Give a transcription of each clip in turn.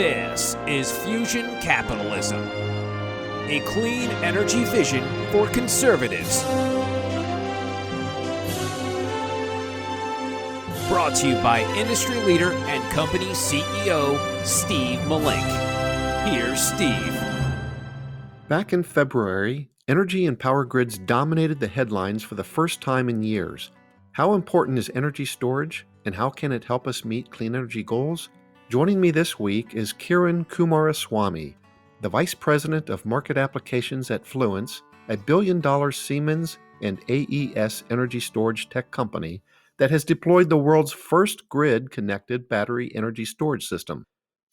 This is Fusion Capitalism, a clean energy vision for conservatives. Brought to you by industry leader and company CEO, Steve Malink. Here's Steve. Back in February, energy and power grids dominated the headlines for the first time in years. How important is energy storage, and how can it help us meet clean energy goals? Joining me this week is Kiran Kumaraswamy, the Vice President of Market Applications at Fluence, a billion-dollar Siemens and AES energy storage tech company that has deployed the world's first grid-connected battery energy storage system.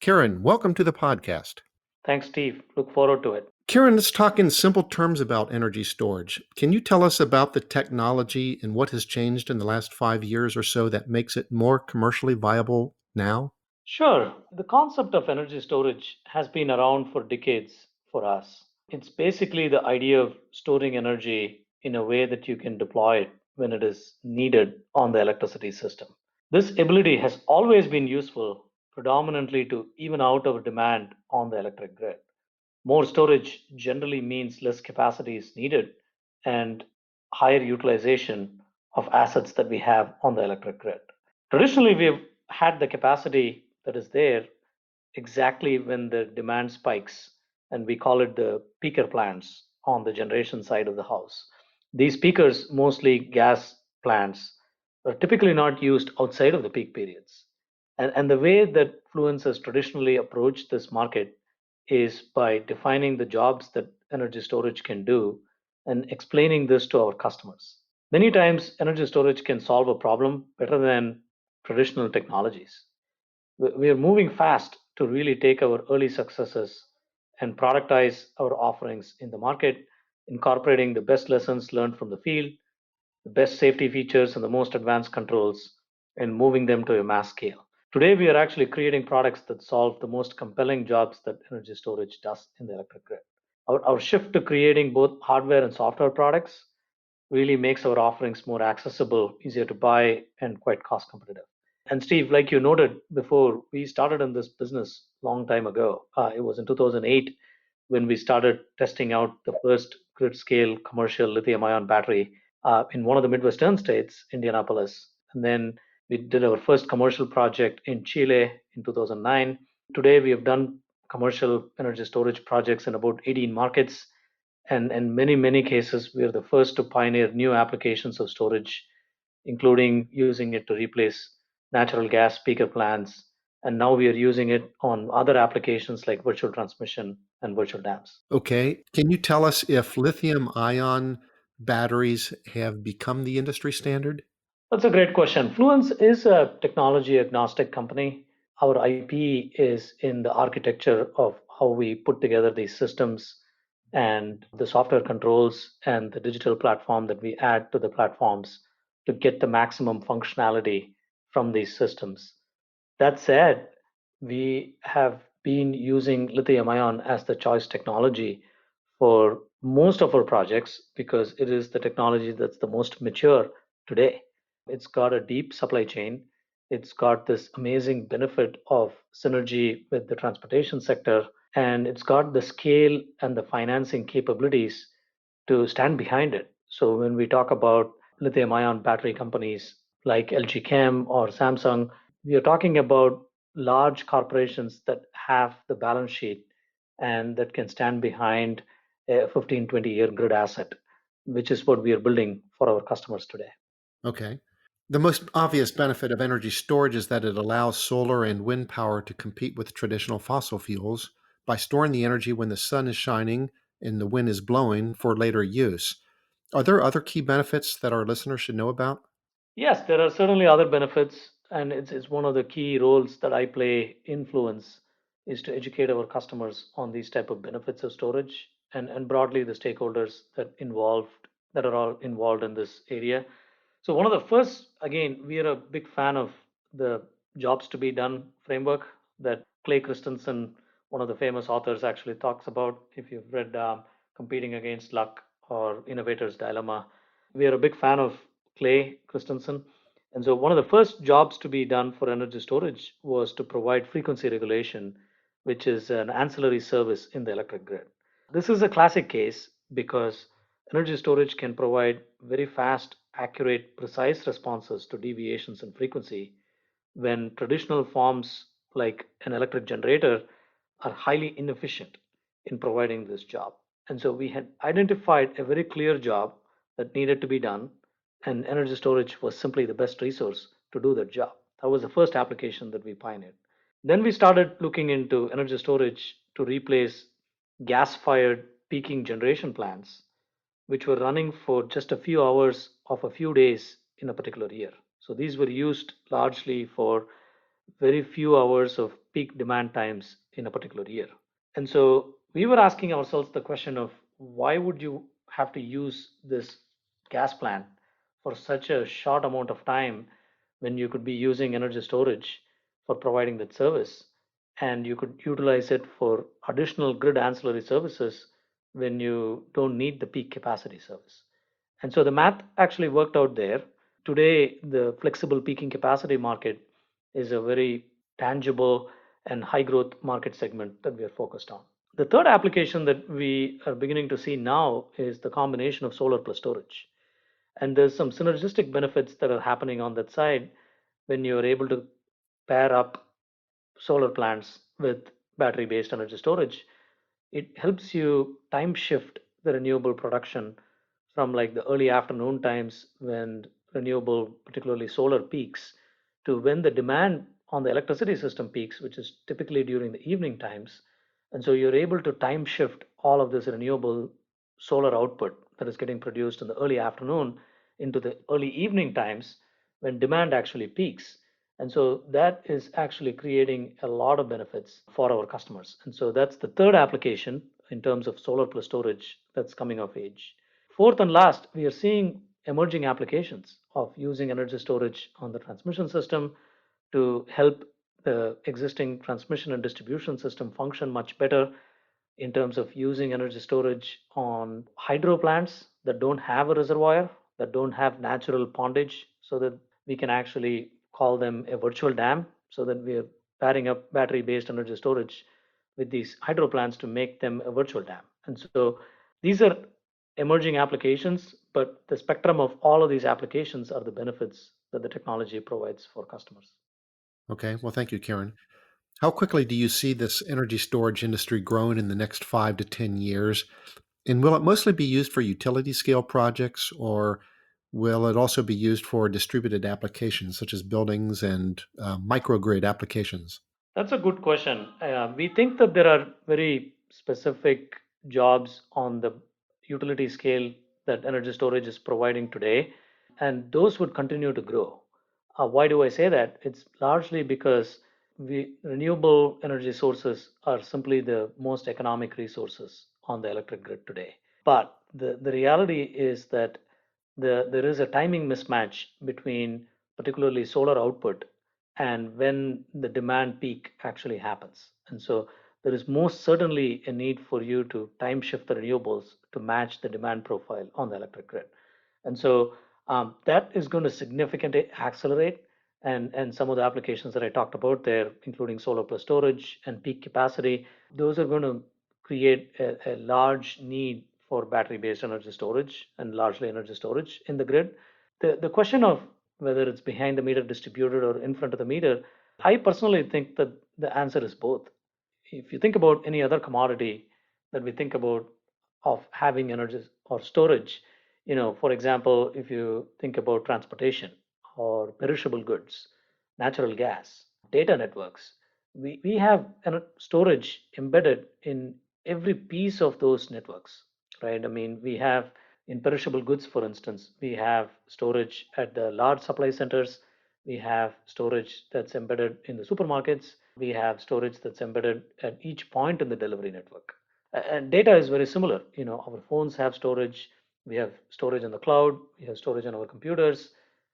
Kiran, welcome to the podcast. Thanks, Steve. Look forward to it. Kiran, let's talk in simple terms about energy storage. Can you tell us about the technology and what has changed in the last 5 years or so that makes it more commercially viable now? Sure. The concept of energy storage has been around for decades for us. It's basically the idea of storing energy in a way that you can deploy it when it is needed on the electricity system. This ability has always been useful, predominantly to even out our demand on the electric grid. More storage generally means less capacity is needed and higher utilization of assets that we have on the electric grid. Traditionally, we've had the capacity that is there exactly when the demand spikes, and we call it the peaker plants on the generation side of the house. These peakers, mostly gas plants, are typically not used outside of the peak periods. And the way that Fluence has traditionally approached this market is by defining the jobs that energy storage can do and explaining this to our customers. Many times, energy storage can solve a problem better than traditional technologies. We are moving fast to really take our early successes and productize our offerings in the market, incorporating the best lessons learned from the field, the best safety features, and the most advanced controls, and moving them to a mass scale. Today, we are actually creating products that solve the most compelling jobs that energy storage does in the electric grid. Our shift to creating both hardware and software products really makes our offerings more accessible, easier to buy, and quite cost competitive. And Steve, like you noted before, we started in this business a long time ago. It was in 2008 when we started testing out the first grid scale commercial lithium ion battery in one of the Midwestern states, Indianapolis. And then we did our first commercial project in Chile in 2009. Today, we have done commercial energy storage projects in about 18 markets. And in many, many cases, we are the first to pioneer new applications of storage, including using it to replace natural gas peaker plants. And now we are using it on other applications like virtual transmission and virtual dams. Okay. Can you tell us if lithium ion batteries have become the industry standard? That's a great question. Fluence is a technology agnostic company. Our IP is in the architecture of how we put together these systems and the software controls and the digital platform that we add to the platforms to get the maximum functionality from these systems. That said, we have been using lithium ion as the choice technology for most of our projects because it is the technology that's the most mature today. It's got a deep supply chain. It's got this amazing benefit of synergy with the transportation sector, and it's got the scale and the financing capabilities to stand behind it. So when we talk about lithium ion battery companies like LG Chem or Samsung, we are talking about large corporations that have the balance sheet and that can stand behind a 15, 20-year grid asset, which is what we are building for our customers today. Okay. The most obvious benefit of energy storage is that it allows solar and wind power to compete with traditional fossil fuels by storing the energy when the sun is shining and the wind is blowing for later use. Are there other key benefits that our listeners should know about? Yes, there are certainly other benefits, and it's one of the key roles that I play in Fluence is to educate our customers on these type of benefits of storage and broadly the stakeholders that are all involved in this area. So one of the first, again, we are a big fan of the jobs to be done framework that Clay Christensen, one of the famous authors, actually talks about. If you've read Competing Against Luck or Innovator's Dilemma, we are a big fan of Clay Christensen. And so one of the first jobs to be done for energy storage was to provide frequency regulation which is an ancillary service in the electric grid. This is a classic case because energy storage can provide very fast, accurate, precise responses to deviations in frequency when traditional forms like an electric generator are highly inefficient in providing this job. And so we had identified a very clear job that needed to be done, and energy storage was simply the best resource to do that job. That was the first application that we pioneered. Then we started looking into energy storage to replace gas fired peaking generation plants, which were running for just a few hours of a few days in a particular year. So these were used largely for very few hours of peak demand times in a particular year. And so we were asking ourselves the question of why would you have to use this gas plant for such a short amount of time when you could be using energy storage for providing that service, and you could utilize it for additional grid ancillary services when you don't need the peak capacity service. And so the math actually worked out there. Today, the flexible peaking capacity market is a very tangible and high growth market segment that we are focused on. The third application that we are beginning to see now is the combination of solar plus storage. And there's some synergistic benefits that are happening on that side when you're able to pair up solar plants with battery based energy storage. It helps you time shift the renewable production from like the early afternoon times when renewable, particularly solar, peaks to when the demand on the electricity system peaks, which is typically during the evening times. And so you're able to time shift all of this renewable solar output that is getting produced in the early afternoon into the early evening times when demand actually peaks. And so that is actually creating a lot of benefits for our customers. And so that's the third application in terms of solar plus storage that's coming of age. Fourth and last, we are seeing emerging applications of using energy storage on the transmission system to help the existing transmission and distribution system function much better in terms of using energy storage on hydro plants that don't have a reservoir, that don't have natural pondage, so that we can actually call them a virtual dam, so that we are pairing up battery based energy storage with these hydro plants to make them a virtual dam. And so these are emerging applications, but the spectrum of all of these applications are the benefits that the technology provides for customers. Okay, well, thank you, Kiran. How quickly do you see this energy storage industry growing in the next 5 to 10 years? And will it mostly be used for utility scale projects, or will it also be used for distributed applications such as buildings and microgrid applications? That's a good question. We think that there are very specific jobs on the utility scale that energy storage is providing today, and those would continue to grow. Why do I say that? It's largely because renewable energy sources are simply the most economic resources on the electric grid today. But the reality is that there is a timing mismatch between particularly solar output and when the demand peak actually happens. And so there is most certainly a need for you to time shift the renewables to match the demand profile on the electric grid. And so that is going to significantly accelerate. And some of the applications that I talked about there, including solar plus storage and peak capacity, those are going to create a large need for battery based energy storage and largely energy storage in the grid. The question of whether it's behind the meter distributed or in front of the meter, I personally think that the answer is both. If you think about any other commodity that we think about of having energy or storage, for example, if you think about transportation or perishable goods, natural gas, data networks, we have storage embedded in every piece of those networks, right? I mean, we have in perishable goods, for instance, we have storage at the large supply centers. We have storage that's embedded in the supermarkets. We have storage that's embedded at each point in the delivery network. And data is very similar. Our phones have storage. We have storage in the cloud. We have storage on our computers.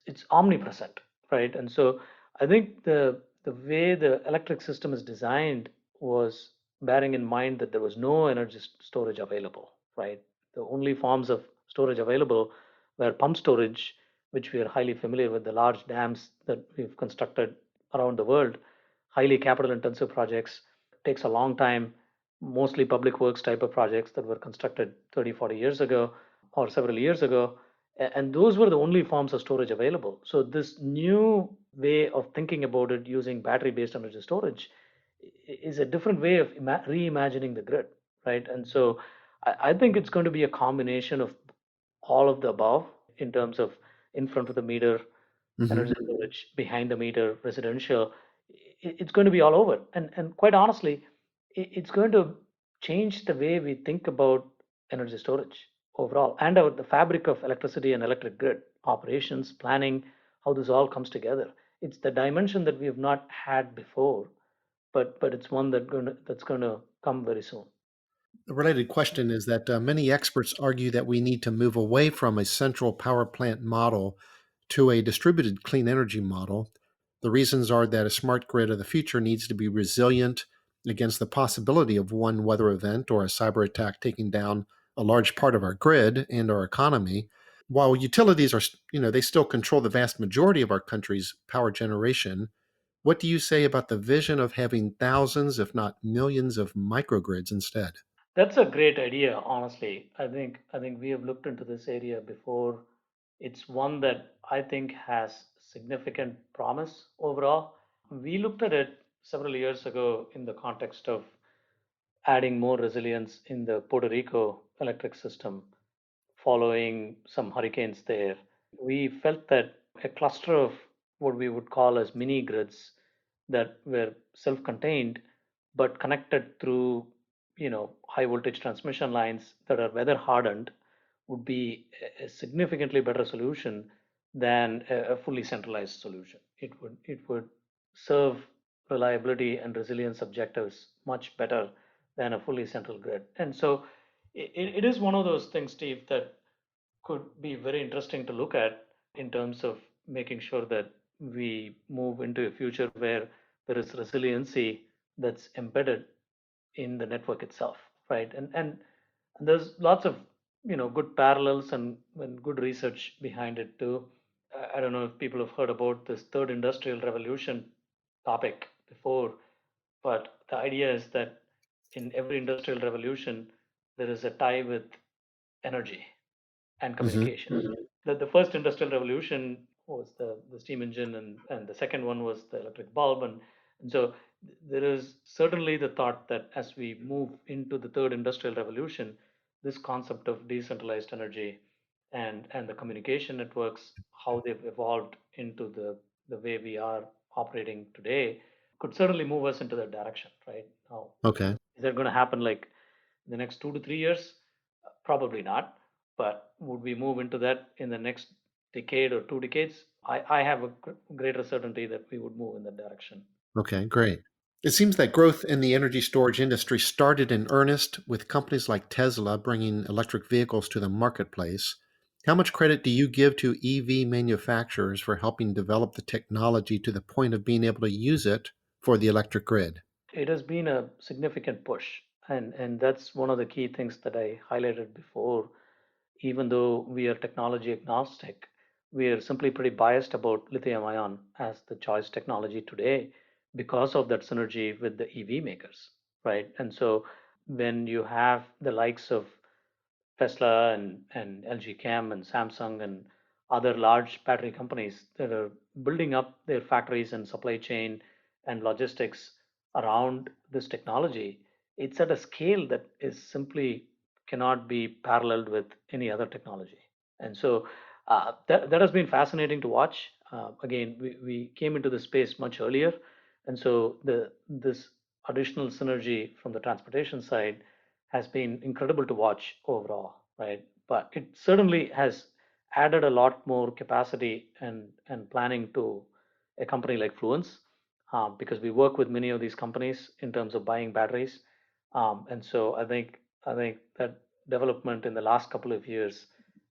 It's omnipresent, right? And so I think the way the electric system is designed was bearing in mind that there was no energy storage available, right? The only forms of storage available were pump storage, which we are highly familiar with, the large dams that we've constructed around the world, highly capital intensive projects takes a long time, mostly public works type of projects that were constructed 30, 40 years ago or several years ago. And those were the only forms of storage available. So, this new way of thinking about it using battery based energy storage is a different way of reimagining the grid, right? And so, I think it's going to be a combination of all of the above in terms of in front of the meter Hmm. energy storage, behind the meter residential. It's going to be all over. And quite honestly, it's going to change the way we think about energy storage overall and the fabric of electricity and electric grid operations, planning, how this all comes together. It's the dimension that we have not had before, but it's one that's going to come very soon. A related question is that many experts argue that we need to move away from a central power plant model to a distributed clean energy model. The reasons are that a smart grid of the future needs to be resilient against the possibility of one weather event or a cyber attack taking down a large part of our grid and our economy. While utilities are, they still control the vast majority of our country's power generation. What do you say about the vision of having thousands, if not millions, of microgrids instead? That's a great idea, honestly. I think we have looked into this area before. It's one that I think has significant promise overall. We looked at it several years ago in the context of adding more resilience in the Puerto Rico electric system following some hurricanes there. We felt that a cluster of what we would call as mini grids that were self-contained but connected through high voltage transmission lines that are weather hardened would be a significantly better solution than a fully centralized solution. It would serve reliability and resilience objectives much better than a fully central grid. And so it is one of those things, Steve, that could be very interesting to look at in terms of making sure that we move into a future where there is resiliency that's embedded in the network itself, right? And there's lots of good parallels and good research behind it too. I don't know if people have heard about this third industrial revolution topic before, but the idea is that in every industrial revolution there is a tie with energy and Hmm. communication. The first industrial revolution was the steam engine, and the second one was the electric bulb. And so there is certainly the thought that as we move into the third industrial revolution, this concept of decentralized energy and the communication networks, how they've evolved into the way we are operating today, could certainly move us into that direction, right? Now, Okay. is that going to happen like in the next 2 to 3 years? Probably not. But would we move into that in the next decade or 2 decades? I have a greater certainty that we would move in that direction. Okay, great. It seems that growth in the energy storage industry started in earnest with companies like Tesla bringing electric vehicles to the marketplace. How much credit do you give to EV manufacturers for helping develop the technology to the point of being able to use it for the electric grid? It has been a significant push. And that's one of the key things that I highlighted before. Even though we are technology agnostic, we are simply pretty biased about lithium ion as the choice technology today because of that synergy with the EV makers, right? And so when you have the likes of Tesla and LG Chem and Samsung and other large battery companies that are building up their factories and supply chain and logistics around this technology, it's at a scale that is simply cannot be paralleled with any other technology. And so that has been fascinating to watch. Again, we came into the space much earlier. And so this additional synergy from the transportation side has been incredible to watch overall, right? But it certainly has added a lot more capacity and planning to a company like Fluence, because we work with many of these companies in terms of buying batteries, and so I think that development in the last couple of years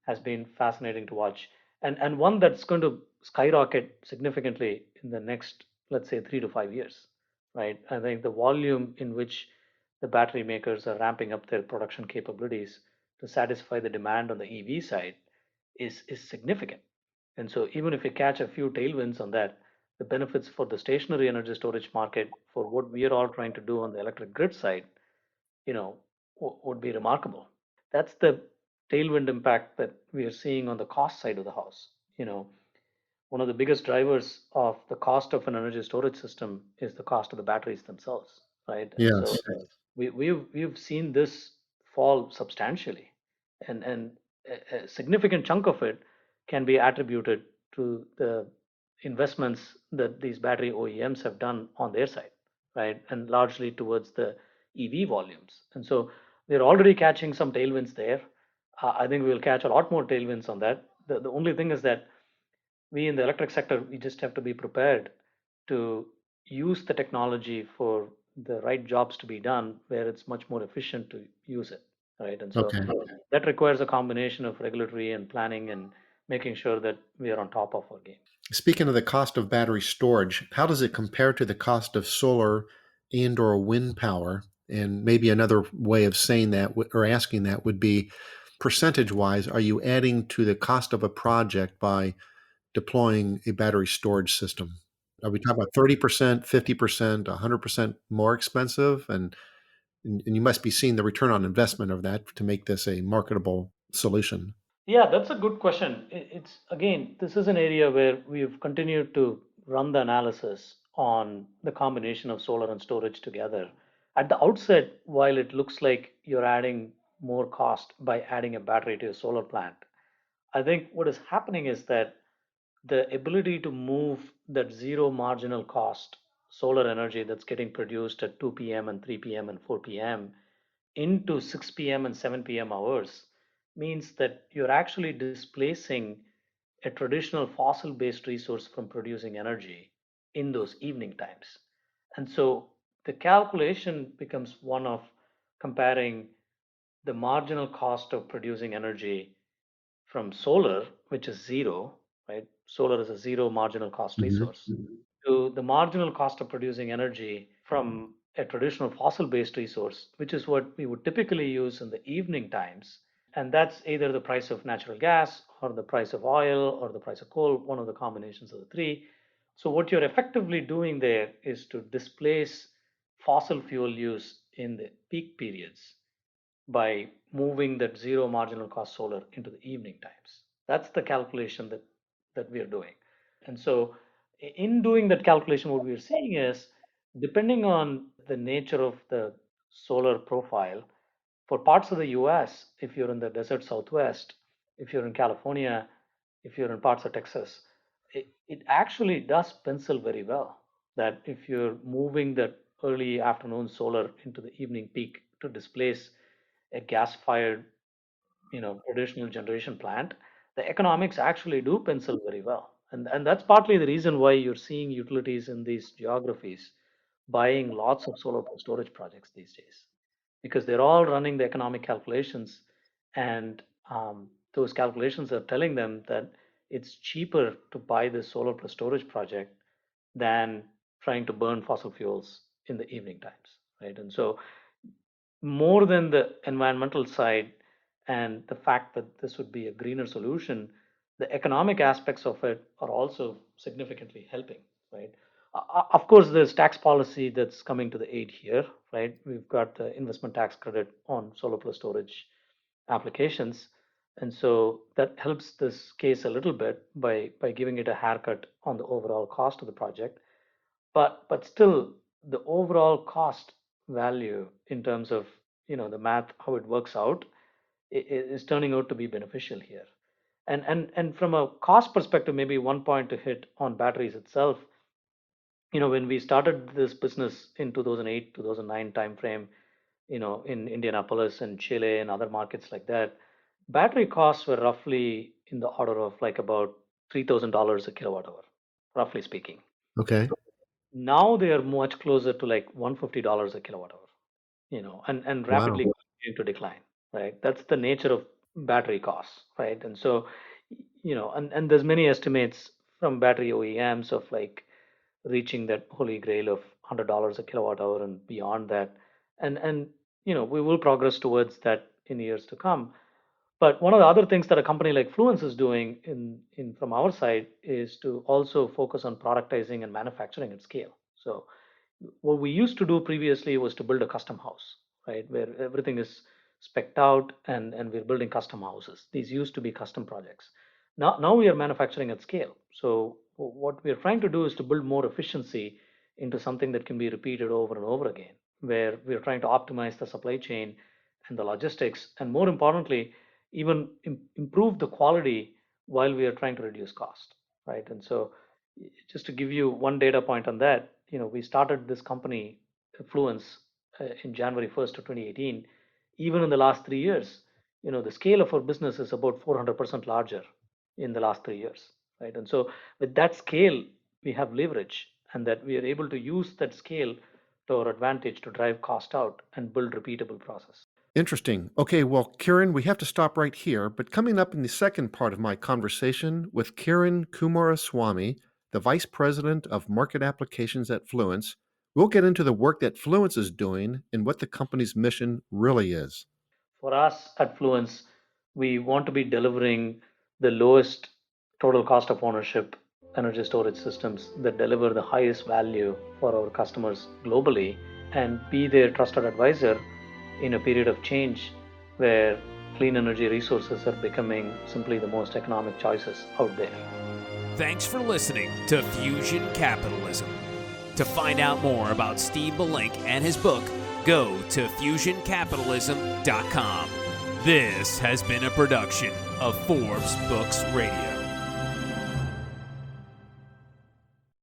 has been fascinating to watch, and one that's going to skyrocket significantly in the next, let's say, 3 to 5 years, right? I think the volume in which the battery makers are ramping up their production capabilities to satisfy the demand on the EV side is significant. And so even if you catch a few tailwinds on that, the benefits for the stationary energy storage market for what we are all trying to do on the electric grid side, you know, would be remarkable. That's the tailwind impact that we are seeing on the cost side of the house. One of the biggest drivers of the cost of an energy storage system is the cost of the batteries themselves, right? And so Yes. we've seen this fall substantially, and a significant chunk of it can be attributed to the investments that these battery OEMs have done on their side, right? And largely towards the EV volumes. And so we're already catching some tailwinds there. I think we'll catch a lot more tailwinds on that. The only thing is that we in the electric sector, we just have to be prepared to use the technology for the right jobs to be done where it's much more efficient to use it, right? And so Okay. that requires a combination of regulatory and planning and making sure that we are on top of our game. Speaking of the cost of battery storage, how does it compare to the cost of solar and or wind power? And maybe another way of saying that or asking that would be percentage wise, are you adding to the cost of a project by deploying a battery storage system? Are we talking about 30%, 50%, 100% more expensive? And you must be seeing the return on investment of that to make this a marketable solution. Yeah, that's a good question. It's again, this is an area where we've continued to run the analysis on the combination of solar and storage together. At the outset, while it looks like you're adding more cost by adding a battery to a solar plant, I think what is happening is that the ability to move that zero marginal cost solar energy that's getting produced at 2 p.m. and 3 p.m. and 4 p.m. into 6 p.m. and 7 p.m. hours means that you're actually displacing a traditional fossil based resource from producing energy in those evening times. And so the calculation becomes one of comparing the marginal cost of producing energy from solar, which is zero, right? Solar is a zero marginal cost Mhm. resource, to the marginal cost of producing energy from a traditional fossil based resource, which is what we would typically use in the evening times. And that's either the price of natural gas or the price of oil or the price of coal, one of the combinations of the three. So, what you're effectively doing there is to displace fossil fuel use in the peak periods by moving that zero marginal cost solar into the evening times. That's the calculation that we are doing. And so, in doing that calculation, what we are seeing is depending on the nature of the solar profile, for parts of the US, if you're in the desert Southwest, if you're in California, if you're in parts of Texas, it actually does pencil very well. That if you're moving that early afternoon solar into the evening peak to displace a gas fired traditional generation plant, the economics actually do pencil very well. And that's partly the reason why you're seeing utilities in these geographies buying lots of solar plus storage projects these days because they're all running the economic calculations, and those calculations are telling them that it's cheaper to buy this solar plus storage project than trying to burn fossil fuels in the evening times, right? And so more than the environmental side and the fact that this would be a greener solution, the economic aspects of it are also significantly helping, right? Of course, there's tax policy that's coming to the aid here, right? We've got the investment tax credit on solar plus storage applications. And so that helps this case a little bit by giving it a haircut on the overall cost of the project. But still, the overall cost value in terms of the math, how it works out, is turning out to be beneficial here. And from a cost perspective, maybe one point to hit on batteries itself. When we started this business in 2008, 2009 timeframe, in Indianapolis and Chile and other markets like that, battery costs were roughly in the order of like about $3,000 a kilowatt hour, roughly speaking. Okay. Now they are much closer to like $150 a kilowatt hour, and Wow. rapidly continuing to decline, right? That's the nature of battery costs, right? And so, and there's many estimates from battery OEMs of like reaching that holy grail of $100 a kilowatt hour and beyond that. And we will progress towards that in years to come. But one of the other things that a company like Fluence is doing from our side is to also focus on productizing and manufacturing at scale. So what we used to do previously was to build a custom house, right, where everything is specced out and we're building custom houses. These used to be custom projects. Now we are manufacturing at scale. So what we are trying to do is to build more efficiency into something that can be repeated over and over again, where we are trying to optimize the supply chain and the logistics, and more importantly, even improve the quality while we are trying to reduce cost, right? And so just to give you one data point on that, we started this company, Fluence, in January 1st of 2018. Even in the last 3 years, the scale of our business is about 400% larger in the last 3 years, right? And so with that scale, we have leverage, and that we are able to use that scale to our advantage to drive cost out and build repeatable process. Interesting. Okay, well, Kiran, we have to stop right here, but coming up in the second part of my conversation with Kiran Kumaraswamy, the Vice President of Market Applications at Fluence, we'll get into the work that Fluence is doing and what the company's mission really is. For us at Fluence, we want to be delivering the lowest total cost of ownership energy storage systems that deliver the highest value for our customers globally, and be their trusted advisor in a period of change where clean energy resources are becoming simply the most economic choices out there. Thanks for listening to Fusion Capitalism. To find out more about Steve Malink and his book, go to fusioncapitalism.com. This has been a production of Forbes Books Radio.